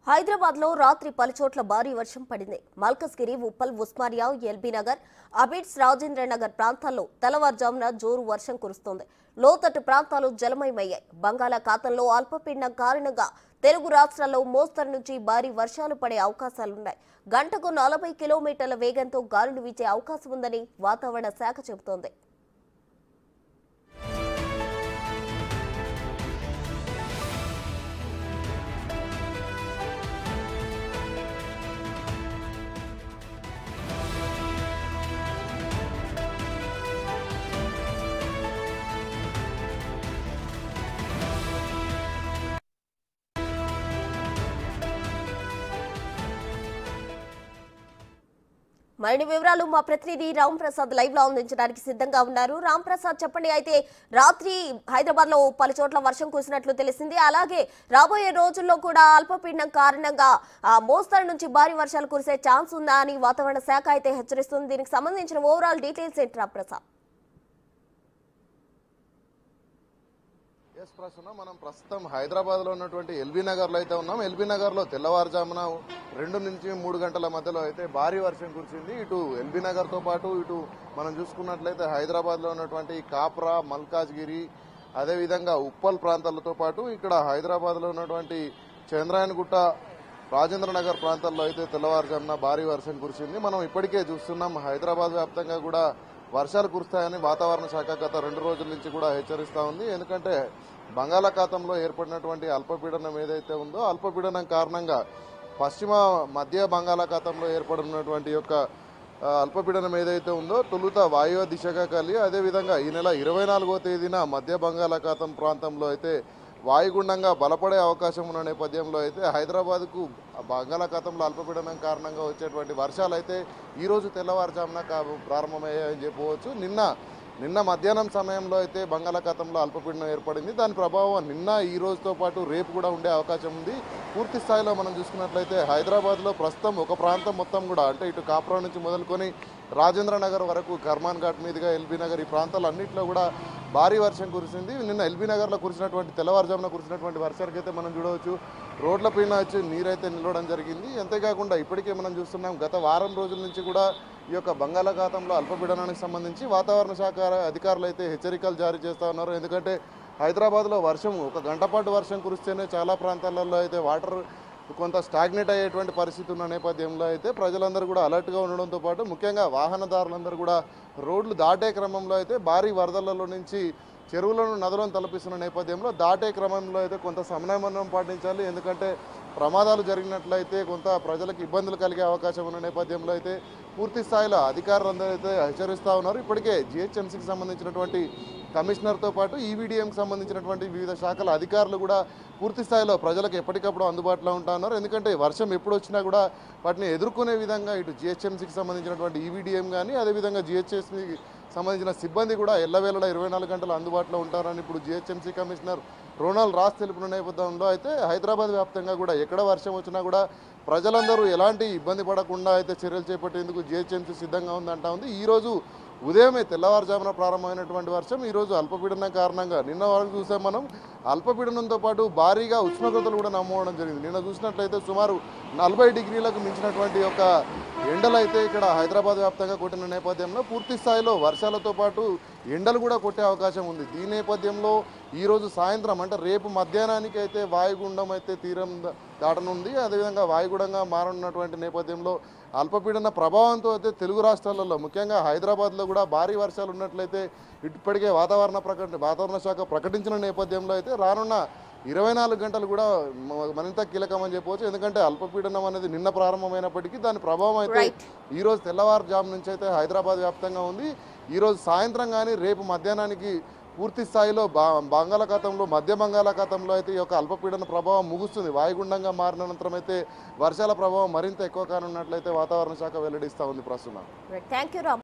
హైదరాబాద్ లో రాత్రి పలుచోట్ల భారీ వర్షం పడింది. మల్కజ్గిరి, ఉప్పల్, ఉస్మానియా, ఎల్బీ నగర్, అబిడ్స్, రాజేంద్ర నగర్ ప్రాంతాల్లో తెల్లవారుజామున జోరు వర్షం కురుస్తోంది. లోతట్టు ప్రాంతాలు జలమయమయ్యాయి. బంగాళాఖాతంలో అల్పపీడనం కారణంగా తెలుగు రాష్ట్రాల్లో మోస్తరు నుంచి భారీ వర్షాలు పడే అవకాశాలున్నాయి. గంటకు 40 కిలోమీటర్ల వేగంతో గాలులు వీచే అవకాశం ఉందని వాతావరణ శాఖ చెబుతోంది. మరిన్ని వివరాలు మా ప్రతినిధి రామ్ ప్రసాద్ లైవ్ లో అందించడానికి సిద్ధంగా ఉన్నారు. రామ్ ప్రసాద్, చెప్పండి. అయితే రాత్రి హైదరాబాద్ లో పలు చోట్ల వర్షం కురిసినట్లు తెలిసింది. అలాగే రాబోయే రోజుల్లో కూడా అల్పపీడనం కారణంగా మోస్తరు నుంచి భారీ వర్షాలు కురిసే ఛాన్స్ ఉందా అని వాతావరణ శాఖ అయితే హెచ్చరిస్తుంది. దీనికి సంబంధించిన ఓవరాల్ డీటెయిల్స్ ఏంటి రామ్ ప్రసాద్? మనం ప్రస్తుతం హైదరాబాద్ లో ఉన్నటువంటి ఎల్బీ నగర్ లో అయితే ఉన్నాం. ఎల్బీ నగర్ లో తెల్లవారుజామున 2 నుంచి 3 గంటల మధ్యలో అయితే భారీ వర్షం కురిసింది. ఇటు ఎల్బీ నగర్ తో పాటు ఇటు మనం చూసుకున్నట్లయితే హైదరాబాద్ లో ఉన్నటువంటి కాప్రా, మల్కాజ్గిరి, అదేవిధంగా ఉప్పల్ ప్రాంతాలతో పాటు ఇక్కడ హైదరాబాద్ లో ఉన్నటువంటి చంద్రాయనగుట్ట, రాజేంద్ర నగర్ ప్రాంతాల్లో అయితే తెల్లవారుజామున భారీ వర్షం కురిసింది. మనం ఇప్పటికే చూస్తున్నాం హైదరాబాద్ వ్యాప్తంగా కూడా వర్షాలు కురుస్తాయని వాతావరణ శాఖ గత 2 రోజుల నుంచి కూడా హెచ్చరిస్తా ఉంది. ఎందుకంటే బంగాళాఖాతంలో ఏర్పడినటువంటి అల్పపీడనం ఏదైతే ఉందో అల్పపీడనం కారణంగా పశ్చిమ మధ్య బంగాళాఖాతంలో ఏర్పడినటువంటి యొక్క అల్పపీడనం ఏదైతే ఉందో తొలుత వాయువ్య దిశగా కలిగి అదేవిధంగా ఈ నెల 24వ తేదీన మధ్య బంగాళాఖాతం ప్రాంతంలో అయితే వాయుగుండంగా బలపడే అవకాశం ఉన్న నేపథ్యంలో అయితే హైదరాబాద్కు బంగాళాఖాతంలో అల్పపీడనం కారణంగా వచ్చేటువంటి వర్షాలు అయితే ఈరోజు తెల్లవారుజామున ప్రారంభమయ్యాయని చెప్పవచ్చు. నిన్న మధ్యాహ్నం సమయంలో అయితే బంగాళాఖాతంలో అల్పపీడనం ఏర్పడింది. దాని ప్రభావం నిన్న ఈ రోజుతో పాటు రేపు కూడా ఉండే అవకాశం ఉంది. పూర్తి స్థాయిలో మనం చూసుకున్నట్లయితే హైదరాబాద్లో ప్రస్తుతం ఒక ప్రాంతం మొత్తం కూడా అంటే ఇటు కాప్రా నుంచి మొదలుకొని రాజేంద్ర నగర్ వరకు కర్మాన్ ఘాట్ మీదుగా ఎల్బీ నగర్ ఈ ప్రాంతాలన్నింటిలో కూడా భారీ వర్షం కురిసింది. నిన్న ఎల్బీ నగర్లో కురిసినటువంటి తెల్లవారుజామున కురిసినటువంటి వర్షానికి అయితే మనం చూడవచ్చు రోడ్ల పైన వచ్చి నీరైతే నిలవడం జరిగింది. అంతేకాకుండా ఇప్పటికే మనం చూస్తున్నాం గత వారం రోజుల నుంచి కూడా ఈ యొక్క బంగాళాఖాతంలో అల్పపీడనానికి సంబంధించి వాతావరణ శాఖ అధికారులు అయితే హెచ్చరికలు జారీ చేస్తూ ఉన్నారు. ఎందుకంటే హైదరాబాద్లో వర్షం ఒక గంట పాటు వర్షం కురిస్తేనే చాలా ప్రాంతాలలో అయితే వాటర్ కొంత స్టాగ్నేట్ అయ్యేటువంటి పరిస్థితి ఉన్న నేపథ్యంలో అయితే ప్రజలందరూ కూడా అలర్ట్గా ఉండడంతో పాటు ముఖ్యంగా వాహనదారులందరూ కూడా రోడ్లు దాటే క్రమంలో అయితే భారీ వరదలలో నుంచి చెరువులను నదులను తలపిస్తున్న నేపథ్యంలో దాటే క్రమంలో అయితే కొంత సమన్వయం పాటించాలి. ఎందుకంటే ప్రమాదాలు జరిగినట్లయితే కొంత ప్రజలకు ఇబ్బందులు కలిగే అవకాశం ఉన్న నేపథ్యంలో అయితే పూర్తి స్థాయిలో అధికారులందరూ అయితే హెచ్చరిస్తూ ఉన్నారు. ఇప్పటికే జిహెచ్ఎంసీకి సంబంధించినటువంటి కమిషనర్తో పాటు ఈవీడీఎంకి సంబంధించినటువంటి వివిధ శాఖల అధికారులు కూడా పూర్తి స్థాయిలో ప్రజలకు ఎప్పటికప్పుడు అందుబాటులో ఉంటా ఉన్నారు. ఎందుకంటే వర్షం ఎప్పుడు వచ్చినా కూడా వాటిని ఎదుర్కొనే విధంగా ఇటు జిహెచ్ఎంసీకి సంబంధించినటువంటి ఈవీడీఎం కానీ అదేవిధంగా జిహెచ్ఎంసీకి సంబంధించిన సిబ్బంది కూడా ఎల్లవేళలా 24 గంటలు అందుబాటులో ఉంటారని ఇప్పుడు జిహెచ్ఎంసీ కమిషనర్ రోనాల్డ్ రాస్ తెలిపిన నేపథ్యంలో అయితే హైదరాబాద్ వ్యాప్తంగా కూడా ఎక్కడ వర్షం వచ్చినా కూడా ప్రజలందరూ ఎలాంటి ఇబ్బంది పడకుండా అయితే చర్యలు చేపట్టేందుకు జిహెచ్ఎంసీ సిద్ధంగా ఉందంటా ఉంది. ఈరోజు ఉదయమే తెల్లవారుజామున ప్రారంభమైనటువంటి వర్షం ఈరోజు అల్పపీడనం కారణంగా నిన్న వరకు చూసాం మనం అల్పపీడనంతో పాటు భారీగా ఉష్ణోగ్రతలు కూడా నమోదవడం జరిగింది. నిన్న చూసినట్లయితే సుమారు 40 డిగ్రీలకు మించినటువంటి యొక్క ఎండలు అయితే ఇక్కడ హైదరాబాద్ వ్యాప్తంగా కొట్టిన నేపథ్యంలో పూర్తి స్థాయిలో వర్షాలతో పాటు ఎండలు కూడా కొట్టే అవకాశం ఉంది. ఈ నేపథ్యంలో ఈరోజు సాయంత్రం అంటే రేపు మధ్యాహ్నానికి అయితే వాయుగుండం అయితే తీరం దాటనుంది. అదేవిధంగా వాయుగుండంగా మారనున్నటువంటి నేపథ్యంలో అల్పపీడన ప్రభావంతో అయితే తెలుగు రాష్ట్రాలలో ముఖ్యంగా హైదరాబాద్లో కూడా భారీ వర్షాలు ఉన్నట్లయితే ఇప్పటికే వాతావరణ శాఖ ప్రకటించిన నేపథ్యంలో అయితే రానున్న 24 గంటలు కూడా మరింత కీలకమని చెప్పవచ్చు. ఎందుకంటే అల్పపీడనం అనేది నిన్న ప్రారంభమైనప్పటికీ దాని ప్రభావం అయితే ఈరోజు తెల్లవారుజాము నుంచి అయితే హైదరాబాద్ వ్యాప్తంగా ఉంది. ఈరోజు సాయంత్రం కానీ రేపు మధ్యాహ్నానికి పూర్తి స్థాయిలో మధ్య బంగాళాఖాతంలో అయితే ఈ యొక్క అల్పపీడన ప్రభావం ముగుస్తుంది. వాయుగుండంగా మారిన అనంతరం అయితే వర్షాల ప్రభావం మరింత ఎక్కువ కానున్నట్లయితే వాతావరణ శాఖ వెల్లడిస్తూ ఉంది. ప్రస్తుతం